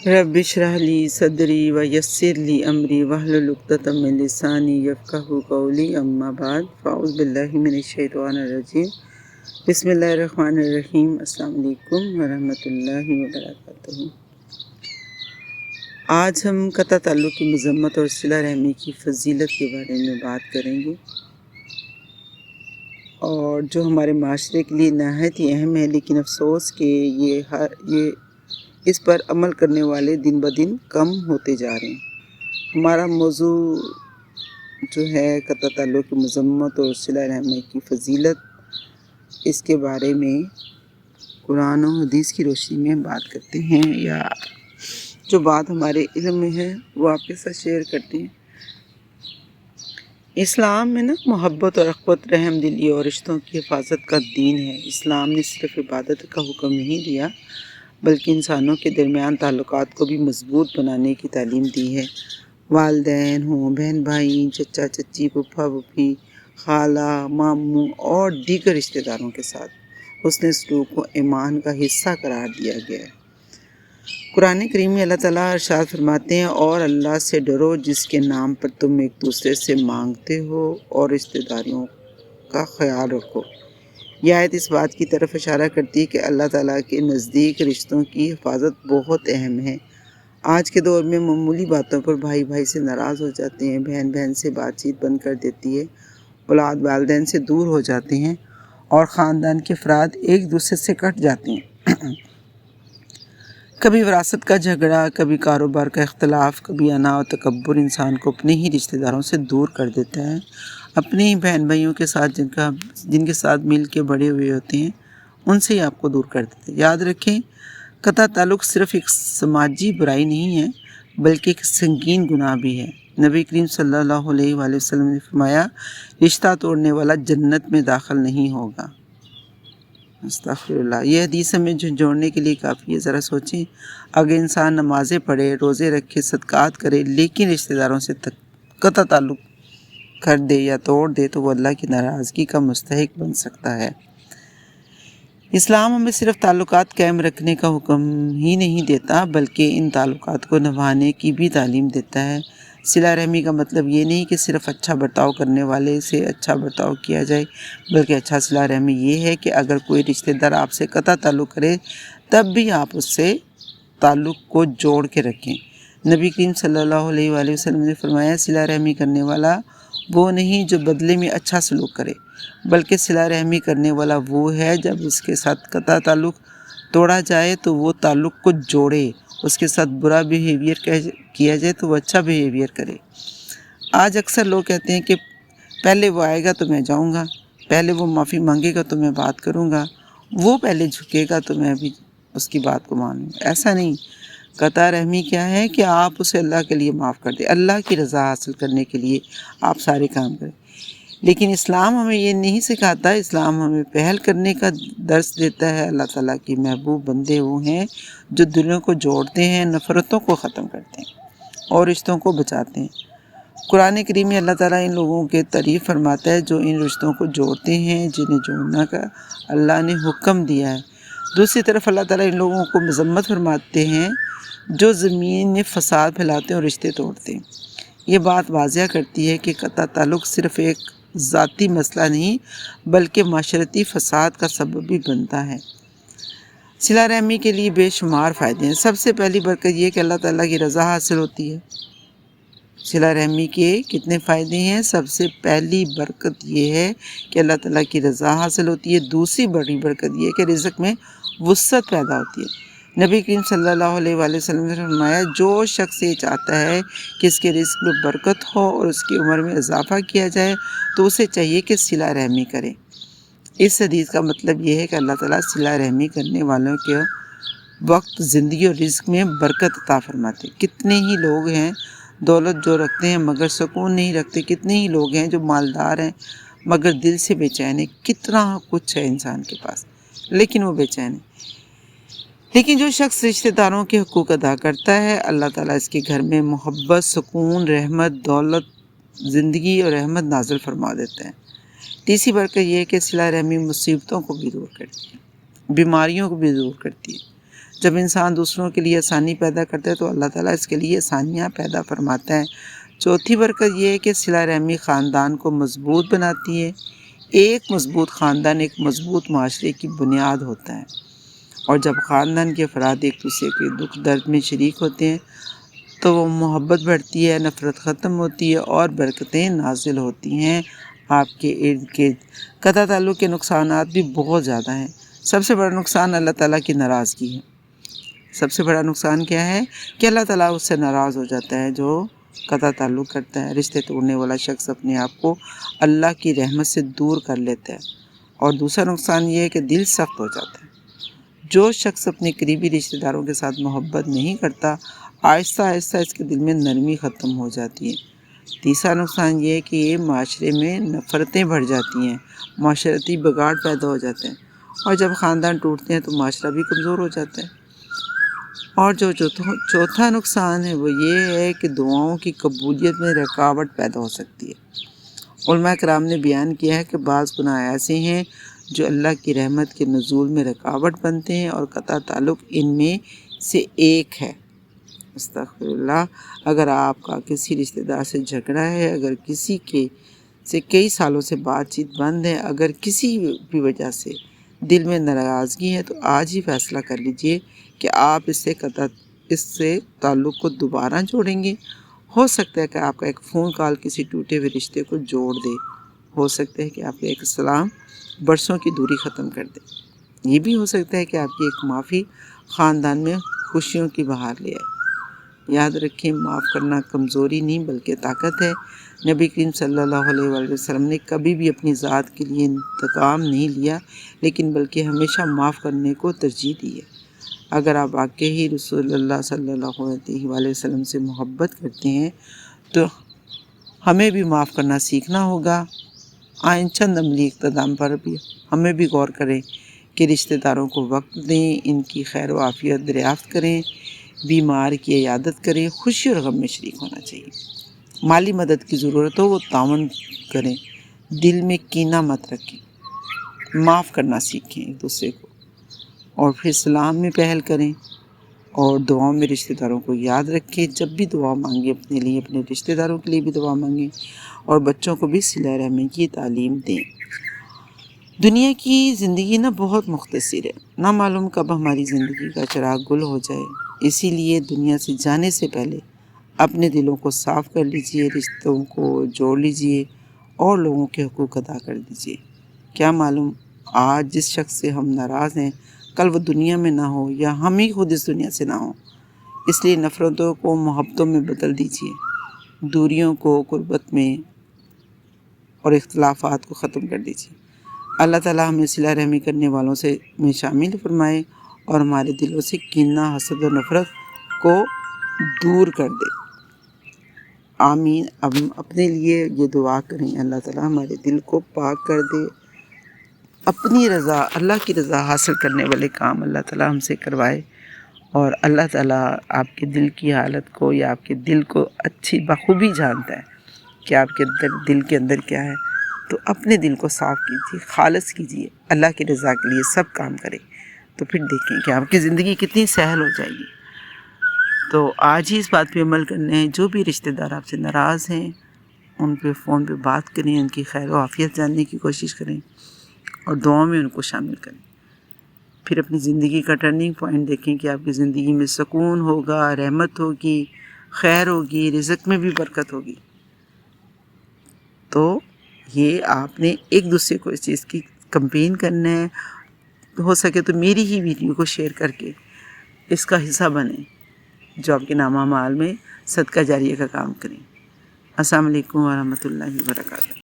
رب اشرح لی صدری ویسر لی امری واحلل عقدۃ من لسانی یفقہوا قولی اما بعد فاعوذ باللہ من الشیطان الرجیم بسم اللہ الرحمن الرحیم۔ السلام علیکم ورحمۃ اللہ وبرکاتہ۔ آج ہم قطع تعلق کی مذمت اور صلہ رحمی کی فضیلت کے بارے میں بات کریں گے، اور جو ہمارے معاشرے کے لیے نہایت ہی اہم ہے، لیکن افسوس کہ یہ اس پر عمل کرنے والے دن بدن کم ہوتے جا رہے ہیں۔ ہمارا موضوع جو ہے قطع تعلق کی مذمت اور صلہ رحمی کی فضیلت، اس کے بارے میں قرآن و حدیث کی روشنی میں بات کرتے ہیں، یا جو بات ہمارے علم میں ہے وہ آپ کے ساتھ شیئر کرتے ہیں۔ اسلام میں محبت اور رغبت، رحم دلی اور رشتوں کی حفاظت کا دین ہے۔ اسلام نے صرف عبادت کا حکم نہیں دیا بلکہ انسانوں کے درمیان تعلقات کو بھی مضبوط بنانے کی تعلیم دی ہے۔ والدین ہوں، بہن بھائی، چچا چچی، پھپھا پھوپھی، خالہ ماموں اور دیگر رشتہ داروں کے ساتھ حسن سلوک کو ایمان کا حصہ قرار دیا گیا ہے۔ قرآن کریم میں اللہ تعالیٰ ارشاد فرماتے ہیں، اور اللہ سے ڈرو جس کے نام پر تم ایک دوسرے سے مانگتے ہو اور رشتہ داریوں کا خیال رکھو۔ یہ آیت اس بات کی طرف اشارہ کرتی ہے کہ اللہ تعالیٰ کے نزدیک رشتوں کی حفاظت بہت اہم ہے۔ آج کے دور میں معمولی باتوں پر بھائی بھائی سے ناراض ہو جاتے ہیں، بہن بہن سے بات چیت بند کر دیتی ہے، اولاد والدین سے دور ہو جاتے ہیں، اور خاندان کے افراد ایک دوسرے سے کٹ جاتے ہیں۔ کبھی وراثت کا جھگڑا، کبھی کاروبار کا اختلاف، کبھی انا و تکبر انسان کو اپنے ہی رشتہ داروں سے دور کر دیتا ہے۔ اپنے ہی بہن بھائیوں کے ساتھ جن کے ساتھ مل کے بڑے ہوئے ہوتے ہیں، ان سے ہی آپ کو دور کر دیتے ہیں۔ یاد رکھیں، قطع تعلق صرف ایک سماجی برائی نہیں ہے بلکہ ایک سنگین گناہ بھی ہے۔ نبی کریم صلی اللہ علیہ وآلہ وسلم نے فرمایا، رشتہ توڑنے والا جنت میں داخل نہیں ہوگا۔ استغفر اللہ۔ یہ حدیث ہمیں جھنجھوڑنے کے لیے کافی ہے۔ ذرا سوچیں، اگر انسان نمازیں پڑھے، روزے رکھے، صدقات کرے، لیکن رشتہ داروں سے قطع تعلق کر دے یا توڑ دے تو وہ اللہ کی ناراضگی کا مستحق بن سکتا ہے۔ اسلام ہمیں صرف تعلقات قائم رکھنے کا حکم ہی نہیں دیتا بلکہ ان تعلقات کو نبھانے کی بھی تعلیم دیتا ہے۔ صلہ رحمی کا مطلب یہ نہیں کہ صرف اچھا برتاؤ کرنے والے سے اچھا برتاؤ کیا جائے، بلکہ اچھا صلہ رحمی یہ ہے کہ اگر کوئی رشتہ دار آپ سے قطع تعلق کرے تب بھی آپ اس سے تعلق کو جوڑ کے رکھیں۔ نبی کریم صلی اللہ علیہ وآلہ وسلم نے فرمایا، صلہ رحمی کرنے والا وہ نہیں جو بدلے میں اچھا سلوک کرے، بلکہ صلہ رحمی کرنے والا وہ ہے جب اس کے ساتھ قطع تعلق توڑا جائے تو وہ تعلق کو جوڑے، اس کے ساتھ برا بیہیویئر کیا جائے تو وہ اچھا بیہیویئر کرے۔ آج اکثر لوگ کہتے ہیں کہ پہلے وہ آئے گا تو میں جاؤں گا، پہلے وہ معافی مانگے گا تو میں بات کروں گا، وہ پہلے جھکے گا تو میں بھی اس کی بات کو مانوں گا۔ ایسا نہیں۔ قطع رحمی کیا ہے کہ آپ اسے اللہ کے لیے معاف کر دیں، اللہ کی رضا حاصل کرنے کے لیے آپ سارے کام کریں۔ لیکن اسلام ہمیں یہ نہیں سکھاتا۔ اسلام ہمیں پہل کرنے کا درس دیتا ہے۔ اللہ تعالیٰ کی محبوب بندے وہ ہیں جو دلوں کو جوڑتے ہیں، نفرتوں کو ختم کرتے ہیں اور رشتوں کو بچاتے ہیں۔ قرآن کریم میں اللہ تعالیٰ ان لوگوں کے تعریف فرماتا ہے جو ان رشتوں کو جوڑتے ہیں جنہیں جوڑنا کا اللہ نے حکم دیا ہے۔ دوسری طرف اللہ تعالیٰ ان لوگوں کو مذمت فرماتے ہیں جو زمین میں فساد پھیلاتے ہیں اور رشتے توڑتے ہیں۔ یہ بات واضح کرتی ہے کہ قطع تعلق صرف ایک ذاتی مسئلہ نہیں بلکہ معاشرتی فساد کا سبب بھی بنتا ہے۔ صلہ رحمی کے لیے بے شمار فائدے ہیں۔ سب سے پہلی برکت یہ کہ اللہ تعالیٰ کی رضا حاصل ہوتی ہے۔ صلہ رحمی کے کتنے فائدے ہیں؟ سب سے پہلی برکت یہ ہے کہ اللہ تعالیٰ کی رضا حاصل ہوتی ہے۔ دوسری بڑی برکت یہ ہے کہ رزق میں وسعت پیدا ہوتی ہے۔ نبی کریم صلی اللہ علیہ وآلہ وسلم نے فرمایا، جو شخص یہ چاہتا ہے کہ اس کے رزق میں برکت ہو اور اس کی عمر میں اضافہ کیا جائے تو اسے چاہیے کہ صلہ رحمی کرے۔ اس حدیث کا مطلب یہ ہے کہ اللہ تعالیٰ صلہ رحمی کرنے والوں کے وقت، زندگی اور رزق میں برکت عطا فرماتے۔ کتنے ہی لوگ ہیں دولت جو رکھتے ہیں مگر سکون نہیں رکھتے، کتنے ہی لوگ ہیں جو مالدار ہیں مگر دل سے بے چین ہیں۔ کتنا کچھ ہے انسان کے پاس لیکن وہ بے چین ہے۔ لیکن جو شخص رشتہ داروں کے حقوق ادا کرتا ہے، اللہ تعالیٰ اس کے گھر میں محبت، سکون، رحمت، دولت، زندگی اور رحمت نازل فرما دیتا ہے۔ تیسری برکت یہ ہے کہ صلہ رحمی مصیبتوں کو بھی دور کرتی ہے، بیماریوں کو بھی دور کرتی ہے۔ جب انسان دوسروں کے لیے آسانی پیدا کرتا ہے تو اللہ تعالیٰ اس کے لیے آسانیاں پیدا فرماتا ہے۔ چوتھی برکت یہ ہے کہ صلہ رحمی خاندان کو مضبوط بناتی ہے۔ ایک مضبوط خاندان ایک مضبوط معاشرے کی بنیاد ہوتا ہے، اور جب خاندان کے افراد ایک دوسرے کے دکھ درد میں شریک ہوتے ہیں تو وہ محبت بڑھتی ہے، نفرت ختم ہوتی ہے اور برکتیں نازل ہوتی ہیں آپ کے ارد گرد۔ قطع تعلق کے نقصانات بھی بہت زیادہ ہیں۔ سب سے بڑا نقصان اللہ تعالیٰ کی ناراضگی ہے۔ سب سے بڑا نقصان کیا ہے کہ اللہ تعالیٰ اس سے ناراض ہو جاتا ہے جو قطع تعلق کرتا ہے۔ رشتے توڑنے والا شخص اپنے آپ کو اللہ کی رحمت سے دور کر لیتا ہے۔ اور دوسرا نقصان یہ ہے کہ دل سخت ہو جاتا ہے۔ جو شخص اپنے قریبی رشتہ داروں کے ساتھ محبت نہیں کرتا، آہستہ آہستہ اس کے دل میں نرمی ختم ہو جاتی ہے۔ تیسرا نقصان یہ ہے کہ یہ معاشرے میں نفرتیں بڑھ جاتی ہیں، معاشرتی بگاڑ پیدا ہو جاتے ہیں، اور جب خاندان ٹوٹتے ہیں تو معاشرہ بھی کمزور ہو جاتا ہے۔ اور جو چوتھا نقصان ہے وہ یہ ہے کہ دعاؤں کی قبولیت میں رکاوٹ پیدا ہو سکتی ہے۔ علماء کرام نے بیان کیا ہے کہ بعض گناہ ایسے ہیں جو اللہ کی رحمت کے نزول میں رکاوٹ بنتے ہیں، اور قطع تعلق ان میں سے ایک ہے۔ استغفر اللہ۔ اگر آپ کا کسی رشتہ دار سے جھگڑا ہے، اگر کسی سے کئی سالوں سے بات چیت بند ہے، اگر کسی بھی وجہ سے دل میں ناراضگی ہے، تو آج ہی فیصلہ کر لیجئے کہ آپ اس سے تعلق کو دوبارہ جوڑیں گے۔ ہو سکتا ہے کہ آپ کا ایک فون کال کسی ٹوٹے ہوئے رشتے کو جوڑ دے، ہو سکتا ہے کہ آپ کا ایک سلام برسوں کی دوری ختم کر دے، یہ بھی ہو سکتا ہے کہ آپ کی ایک معافی خاندان میں خوشیوں کی بہار لے آئے۔ یاد رکھیں، معاف کرنا کمزوری نہیں بلکہ طاقت ہے۔ نبی کریم صلی اللہ علیہ وآلہ وسلم نے کبھی بھی اپنی ذات کے لیے انتقام نہیں لیا، لیکن بلکہ ہمیشہ معاف کرنے کو ترجیح دی ہے۔ اگر آپ واقعی رسول اللہ صلی اللہ علیہ وآلہ وسلم سے محبت کرتے ہیں تو ہمیں بھی معاف کرنا سیکھنا ہوگا۔ آئیں چند عملی اقتدام پر بھی ہمیں بھی غور کریں کہ رشتہ داروں کو وقت دیں، ان کی خیر و عافیت دریافت کریں، بیمار کی عیادت کریں، خوشی اور غم میں شریک ہونا چاہیے۔ مالی مدد کی ضرورت ہو وہ تعاون کریں، دل میں کینہ مت رکھیں، معاف کرنا سیکھیں ایک دوسرے کو، اور پھر سلام میں پہل کریں، اور دعاؤں میں رشتہ داروں کو یاد رکھیں۔ جب بھی دعا مانگیں اپنے لیے، اپنے رشتہ داروں کے لیے بھی دعا مانگیں، اور بچوں کو بھی صلہ رحمی کی تعلیم دیں۔ دنیا کی زندگی بہت مختصر ہے، نہ معلوم کب ہماری زندگی کا چراغ گل ہو جائے۔ اسی لیے دنیا سے جانے سے پہلے اپنے دلوں کو صاف کر لیجئے، رشتوں کو جوڑ لیجئے، اور لوگوں کے حقوق ادا کر دیجئے۔ کیا معلوم آج جس شخص سے ہم ناراض ہیں کل وہ دنیا میں نہ ہو، یا ہم ہی خود اس دنیا سے نہ ہوں۔ اس لیے نفرتوں کو محبتوں میں بدل دیجئے، دوریوں کو قربت میں، اور اختلافات کو ختم کر دیجئے۔ اللہ تعالیٰ ہمیں صلہ رحمی کرنے والوں سے میں شامل فرمائے، اور ہمارے دلوں سے کینہ، حسد و نفرت کو دور کر دے۔ آمین۔ اب اپنے لیے یہ دعا کریں، اللہ تعالیٰ ہمارے دل کو پاک کر دے، اپنی رضا، اللہ کی رضا حاصل کرنے والے کام اللہ تعالیٰ ہم سے کروائے، اور اللہ تعالیٰ آپ کے دل کی حالت کو، یا آپ کے دل کو اچھی بخوبی جانتا ہے کہ آپ کے دل کے اندر کیا ہے۔ تو اپنے دل کو صاف کیجیے، خالص کیجیے، اللہ کی رضا کے لیے سب کام کریں، تو پھر دیکھیں کہ آپ کی زندگی کتنی سہل ہو جائے گی۔ تو آج ہی اس بات پہ عمل کرنا ہے، جو بھی رشتہ دار آپ سے ناراض ہیں ان پہ فون پہ بات کریں، ان کی خیر و عافیت جاننے کی کوشش کریں، اور دعاؤں میں ان کو شامل کریں۔ پھر اپنی زندگی کا ٹرننگ پوائنٹ دیکھیں کہ آپ کی زندگی میں سکون ہوگا، رحمت ہوگی، خیر ہوگی، رزق میں بھی برکت ہوگی۔ تو یہ آپ نے ایک دوسرے کو اس چیز کی کمپین کرنا ہے۔ ہو سکے تو میری ہی ویڈیو کو شیئر کر کے اس کا حصہ بنیں، جو آپ کے نامہ اعمال میں صدقہ جاریہ کا کام کریں۔ السلام علیکم ورحمۃ اللہ وبرکاتہ۔